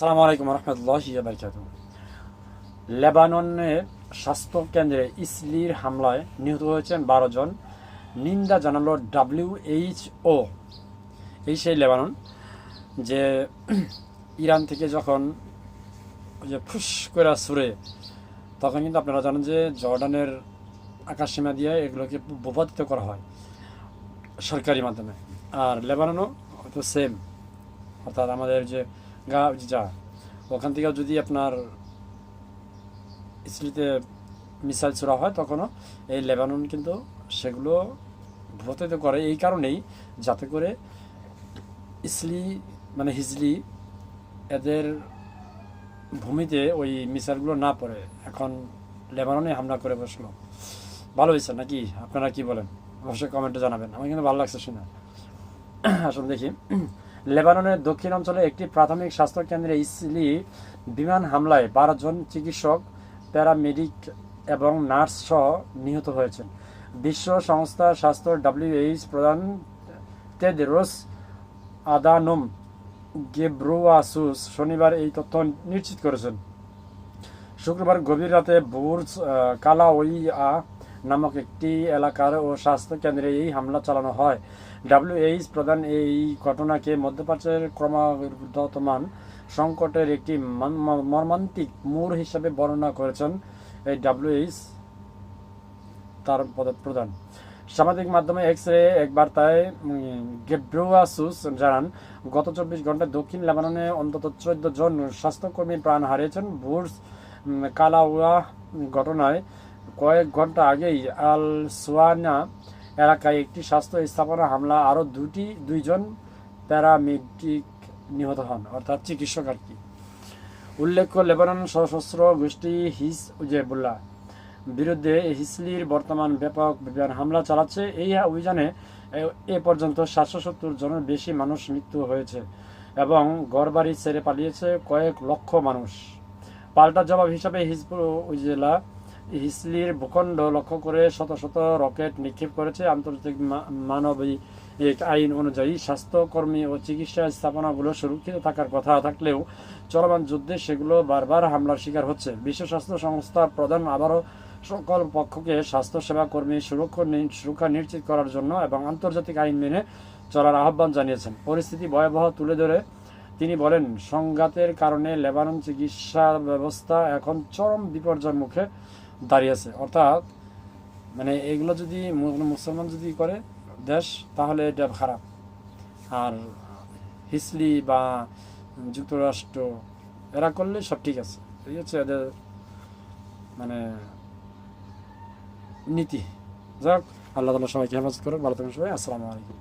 আসসালামু আলাইকুম রহমতুল্লাহি ওয়া বারাকাতুহু। লেবাননের স্বাস্থ্য কেন্দ্রে ইসলির হামলায় নিহত হয়েছেন 12 জন। নিন্দা জানালো WHO। এই সেই লেবানন যে ইরান থেকে যখন ওই যে ফুস করে ছুড়ে, তখন কিন্তু আপনারা জানেন যে জর্ডানের আকাশসীমা দিয়ে এগুলোকে ভূপাতিত করা হয় সরকারি মাধ্যমে। আর লেবাননও তো সেম, অর্থাৎ আমাদের যে যা ওখান থেকে যদি আপনার ইসলিতে মিসাইল ছোড়া হয়, তখনও এই লেবানন কিন্তু সেগুলো ভূপাতিত করে এই কারণেই, যাতে করে ইসলি মানে হিজলি এদের ভূমিতে ওই মিসাইলগুলো না পড়ে। এখন লেবাননে হামলা করে বসলো, ভালো হয়েছে নাকি? আপনারা কি বলেন অবশ্যই কমেন্টে জানাবেন, আমার কিন্তু ভালো লাগছে শুনে। আসলে দেখি, লেবাননের দক্ষিণ অঞ্চলে একটি প্রাথমিক স্বাস্থ্য কেন্দ্রে ইসলি বিমান হামলায় 12 জন চিকিৎসক, প্যারামেডিক এবং নার্স সহ নিহত হয়েছেন। বিশ্ব সংস্থা স্বাস্থ্য WHO প্রধান টেডরোস আদানোম গেব্রেয়েসুস শনিবার এই তথ্য নিশ্চিত করেছেন। শুক্রবার গভীর রাতে বুর্জ কালাউইয়া নামক একটি এলাকার ও স্বাস্থ্য কেন্দ্রে এই হামলা চালানো হয়। WHO প্রধান এই ঘটনাকে মধ্যপ্রাচ্যের ক্রমবর্ধমান সংকটের একটি মর্মান্তিক মোড় হিসেবে বর্ণনা করেছেন এই WHO তার প্রধান। সামাজিক মাধ্যমে এক্স-রে এক বার্তায় গেব্রেয়েসুস জানান, গত 24 ঘন্টায় দক্ষিণ লেবাননে অন্তত 14 জন স্বাস্থ্যকর্মী প্রাণ হারিয়েছেন। বুর্জ কালাউয়া ঘটনায় কয়েক ঘন্টা আগেই আল সোয়ানা এলাকায় একটি স্বাস্থ্য স্থাপনা হামলা আরও দুইজন প্যারামেডিক নিহত হন, অর্থাৎ চিকিৎসক আর কি। উল্লেখ্য, লেবানন সশস্ত্র গোষ্ঠী হিজবুল্লাহ বিরুদ্ধে হিজলির বর্তমান ব্যাপক বিমান হামলা চালাচ্ছে। এই অভিযানে এ পর্যন্ত 770 জনের বেশি মানুষ মৃত্যু হয়েছে এবং ঘরবাড়ি ছেড়ে পালিয়েছে কয়েক লক্ষ মানুষ। পাল্টা জবাব হিসাবে হিজবুল্লাহ হিজলির ভূখণ্ড লক্ষ্য করে শত শত রকেট নিক্ষেপ করেছে। আন্তর্জাতিক মানবিক আইন অনুযায়ী স্বাস্থ্যকর্মী ও চিকিৎসা স্থাপনাগুলো সুরক্ষিত থাকার কথা থাকলেও চলমান যুদ্ধে সেগুলো বারবার হামলার শিকার হচ্ছে। বিশ্ব স্বাস্থ্য সংস্থার প্রধান আবারও সকল পক্ষকে স্বাস্থ্যসেবা কর্মী সুরক্ষা নিশ্চিত করার জন্য এবং আন্তর্জাতিক আইন মেনে চলার আহ্বান জানিয়েছেন। পরিস্থিতি ভয়াবহ তুলে ধরে তিনি বলেন, সংঘাতের কারণে লেবানন চিকিৎসা ব্যবস্থা এখন চরম বিপর্যয়ের মুখে দাঁড়িয়েছে। অর্থাৎ মানে এগুলো যদি মুসলমান যদি করে দেশ, তাহলে এটা খারাপ। আর হিজলি বা যুক্তরাষ্ট্র এরা করলে সব ঠিক আছে, এই হচ্ছে এদের মানে নীতি। যাক, আল্লাহ তাআলা সবাইকে হেফাজত করুন। ভালো থাকুন সবাই। আসসালামু আলাইকুম।